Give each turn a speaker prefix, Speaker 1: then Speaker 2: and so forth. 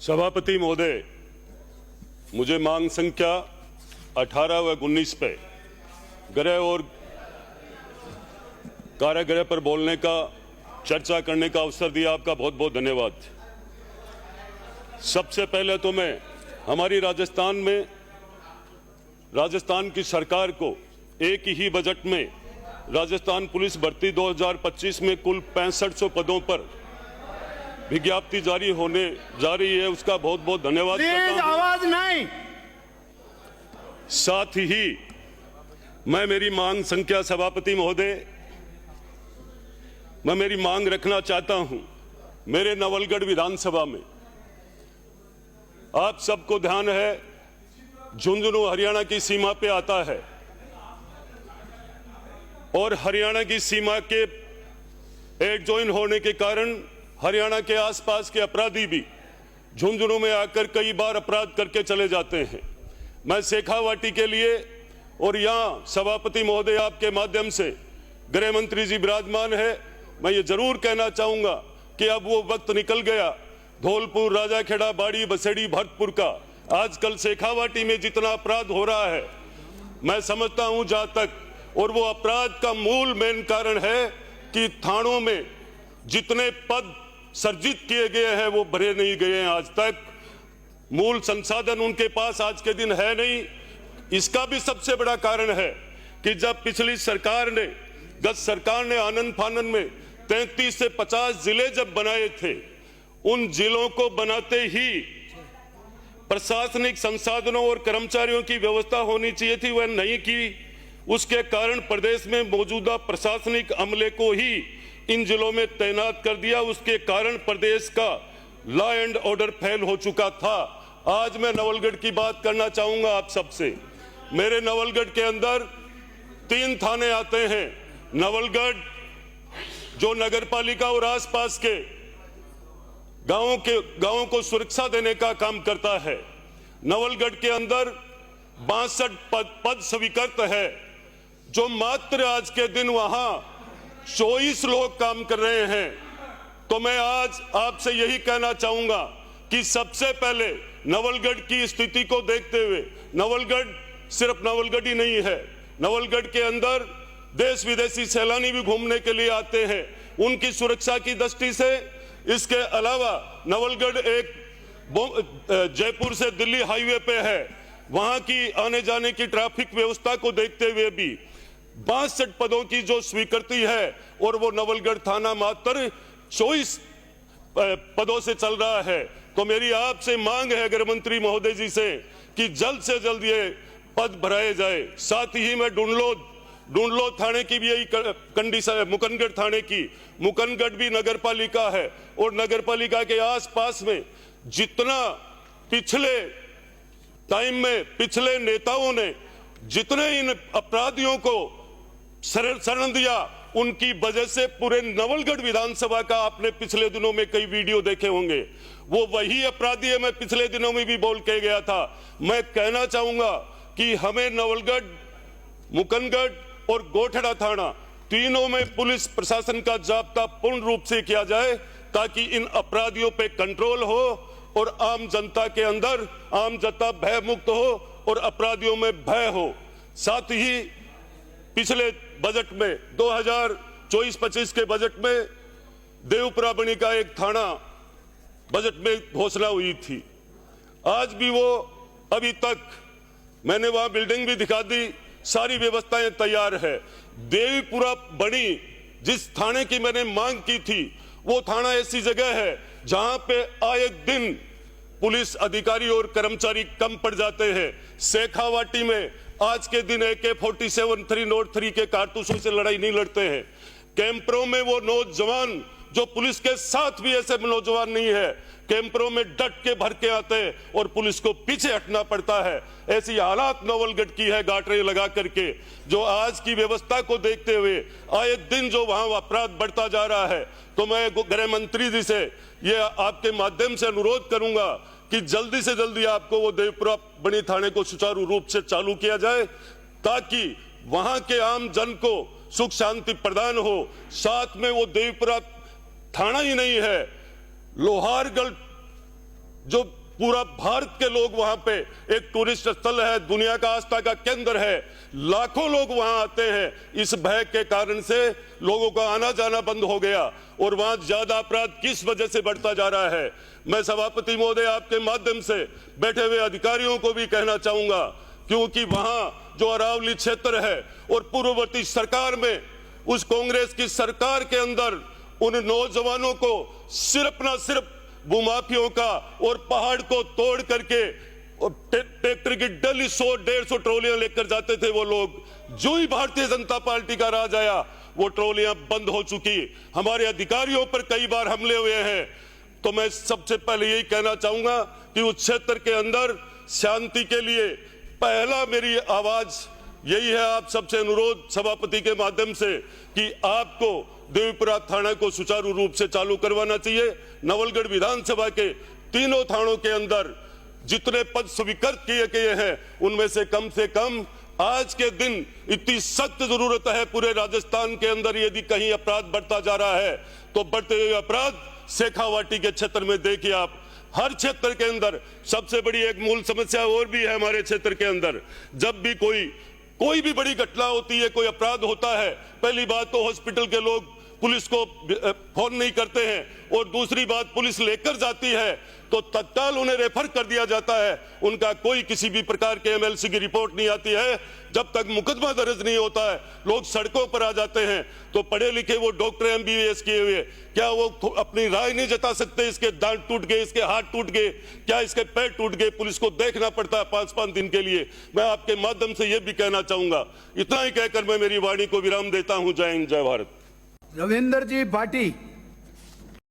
Speaker 1: सभापति महोदय, मुझे मांग संख्या 18 व 19 पे गृह और कारागृह पर बोलने का, चर्चा करने का अवसर दिया, आपका बहुत बहुत धन्यवाद। सबसे पहले तो मैं हमारी राजस्थान की सरकार को एक ही बजट में राजस्थान पुलिस भर्ती 2025 में कुल 6500 पदों पर विज्ञप्ति जारी होने जा रही है, उसका बहुत बहुत धन्यवाद करता हूं।
Speaker 2: आवाज नहीं।
Speaker 1: साथ ही मैं मेरी मांग संख्या, सभापति महोदय, मैं मेरी मांग रखना चाहता हूं। मेरे नवलगढ़ विधानसभा में आप सबको ध्यान है, झुंझुनू हरियाणा की सीमा पे आता है और हरियाणा की सीमा के एक ज्वाइन होने के कारण हरियाणा के आसपास के अपराधी भी झुंझुनू में आकर कई बार अपराध करके चले जाते हैं। मैं शेखावाटी के लिए और यहां सभापति महोदय आपके माध्यम से गृह मंत्री जी विराजमान है, मैं ये जरूर कहना चाहूंगा कि अब वो वक्त निकल गया धौलपुर, राजाखेड़ा, बाड़ी, बसेड़ी, भरतपुर का। आजकल शेखावाटी में जितना अपराध हो रहा है, मैं समझता हूं जहां तक, और वो अपराध का मूल मेन कारण है कि थानों में जितने पद सर्जित किए गए हैं वो भरे नहीं गए हैं। आज तक मूल संसाधन उनके पास आज के दिन है नहीं। इसका भी सबसे बड़ा कारण है कि जब पिछली सरकार ने, गत सरकार ने आनन फानन में 33 से 50 जिले जब बनाए थे, उन जिलों को बनाते ही प्रशासनिक संसाधनों और कर्मचारियों की व्यवस्था होनी चाहिए थी, वह नहीं की। उसके कारण प्रदेश में मौजूदा प्रशासनिक अमले को ही इन जिलों में तैनात कर दिया। उसके कारण प्रदेश का लॉ एंड ऑर्डर फेल हो चुका था। आज मैं नवलगढ़ की बात करना चाहूंगा आप सबसे। मेरे नवलगढ़ के अंदर 3 थाने आते हैं। नवलगढ़ जो नगरपालिका और आसपास के गांवों को सुरक्षा देने का काम करता है। नवलगढ़ के अंदर 62 पद स्वीकृत है, जो मात्र आज के दिन वहां 24 लोग काम कर रहे हैं। तो मैं आज आपसे यही कहना चाहूंगा कि सबसे पहले नवलगढ़ की स्थिति को देखते हुए, नवलगढ़ सिर्फ नवलगढ़ ही नहीं है, नवलगढ़ के अंदर देश विदेशी सैलानी भी घूमने के लिए आते हैं, उनकी सुरक्षा की दृष्टि से। इसके अलावा नवलगढ़ एक जयपुर से दिल्ली हाईवे पे है, वहां की आने जाने की ट्रैफिक व्यवस्था को देखते हुए भी 62 पदों की जो स्वीकृति है, और वो नवलगढ़ थाना मात्र 24 पदों से चल रहा है। तो मेरी आपसे मांग है गृह मंत्री महोदय जी से कि जल्द से जल्द ये पद भराए जाए। साथ ही मैं ढूंढलो थाने की भी यही कंडीशन है, मुकनगढ़ थाने की। मुकनगढ़ भी नगरपालिका है, और नगरपालिका के आसपास में जितना पिछले टाइम में पिछले नेताओं ने जितने इन अपराधियों को शरण दिया, उनकी वजह से पूरे नवलगढ़ विधानसभा का आपने पिछले दिनों में कई वीडियो देखे होंगे। वो वही अपराधी है, मैं पिछले दिनों में भी बोल के गया था। मैं कहना चाहूंगा कि हमें नवलगढ़, मुकनगढ़ और गोठड़ा थाना तीनों में पुलिस प्रशासन का जाब्ता पूर्ण रूप से किया जाए, ताकि इन अपराधियों पे कंट्रोल हो और आम जनता के अंदर, आम जनता भय मुक्त हो और अपराधियों में भय हो। साथ ही पिछले बजट में 2024-25 के बजट में देवपुरा बनी का एक थाना बजट में घोषणा हुई थी। आज भी वो अभी तक, मैंने वहां बिल्डिंग भी दिखा दी, सारी व्यवस्थाएं तैयार है। देवीपुरा बनी जिस थाने की मैंने मांग की थी, वो थाना ऐसी जगह है जहां पे आए दिन पुलिस अधिकारी और कर्मचारी कम पड़ जाते हैं। शेखावाटी में आज के दिन AK-47 303 के कारतूसों से लड़ाई नहीं लड़ते हैं। कैंपरों में वो नौजवान जो पुलिस के साथ भी ऐसे नौजवान नहीं है, कैंपरों में डट के भर के आते हैं और पुलिस को पीछे हटना पड़ता है। ऐसी हालात नवलगढ़ की है, गाटरे लगा करके। जो आज की व्यवस्था को देखते हुए आए दिन जो वहां अपराध बढ़ता जा रहा है, तो मैं गृह मंत्री जी से ये आपके माध्यम से अनुरोध करूंगा कि जल्दी से जल्दी आपको वो देवपुरा बनी थाने को सुचारू रूप से चालू किया जाए, ताकि वहां के आम जन को सुख शांति प्रदान हो। साथ में वो देवपुरा थाना ही नहीं है, लोहारगढ़ जो पूरा भारत के लोग वहां पे एक टूरिस्ट स्थल है, दुनिया का आस्था का केंद्र है, लाखों लोग वहां आते हैं। इस भय के कारण से लोगों का आना जाना बंद हो गया और वहां ज्यादा अपराध किस वजह से बढ़ता जा रहा है। मैं सभापति महोदय आपके माध्यम से बैठे हुए अधिकारियों को भी कहना चाहूंगा, क्योंकि वहां जो अरावली क्षेत्र है और पूर्ववर्ती सरकार में उस कांग्रेस की सरकार के अंदर उन नौजवानों को सिर्फ ना सिर्फ भूमाफियों का और पहाड़ को तोड़ करके ट्रैक्टर की डेली 100-150 ट्रॉलियां लेकर जाते थे वो लोग। जो ही भारतीय जनता पार्टी का राज आया वो ट्रॉलियां बंद हो चुकी। हमारे अधिकारियों पर कई बार हमले हुए हैं। तो मैं सबसे पहले यही कहना चाहूंगा कि उस क्षेत्र के अंदर शांति के लिए पहला मेरी आवाज यही है, आप सबसे अनुरोध सभापति के माध्यम से, कि आपको देवीपुरा थाना को सुचारू रूप से चालू करवाना चाहिए। नवलगढ़ विधानसभा के तीनों थानों के अंदर जितने पद स्वीकृत किए गए हैं उनमें से कम आज के दिन इतनी सख्त जरूरत है पूरे राजस्थान के अंदर। यदि कहीं अपराध बढ़ता जा रहा है तो बढ़ते हुए अपराध शेखावाटी के क्षेत्र में देखिए आप। हर क्षेत्र के अंदर सबसे बड़ी एक मूल समस्या और भी है हमारे क्षेत्र के अंदर। जब भी कोई भी बड़ी घटना होती है, कोई अपराध होता है, पहली बात तो हॉस्पिटल के लोग पुलिस को फोन नहीं करते हैं और दूसरी बात पुलिस लेकर जाती है तो तत्काल उन्हें रेफर कर दिया जाता है। उनका कोई किसी भी प्रकार के एमएलसी की रिपोर्ट नहीं आती है। जब तक मुकदमा दर्ज नहीं होता है लोग सड़कों पर आ जाते हैं। तो पढ़े लिखे वो डॉक्टर एमबीबीएस किए हुए क्या वो अपनी राय नहीं जता सकते? इसके दांत टूट गए, इसके हाथ टूट गए, क्या इसके पैर टूट गए, पुलिस को देखना पड़ता है 5-5 दिन के लिए। मैं आपके माध्यम से यह भी कहना चाहूंगा। इतना ही कहकर मैं मेरी वाणी को विराम देता हूं। जय हिंद, जय भारत।
Speaker 2: रविंदर जी भाटी।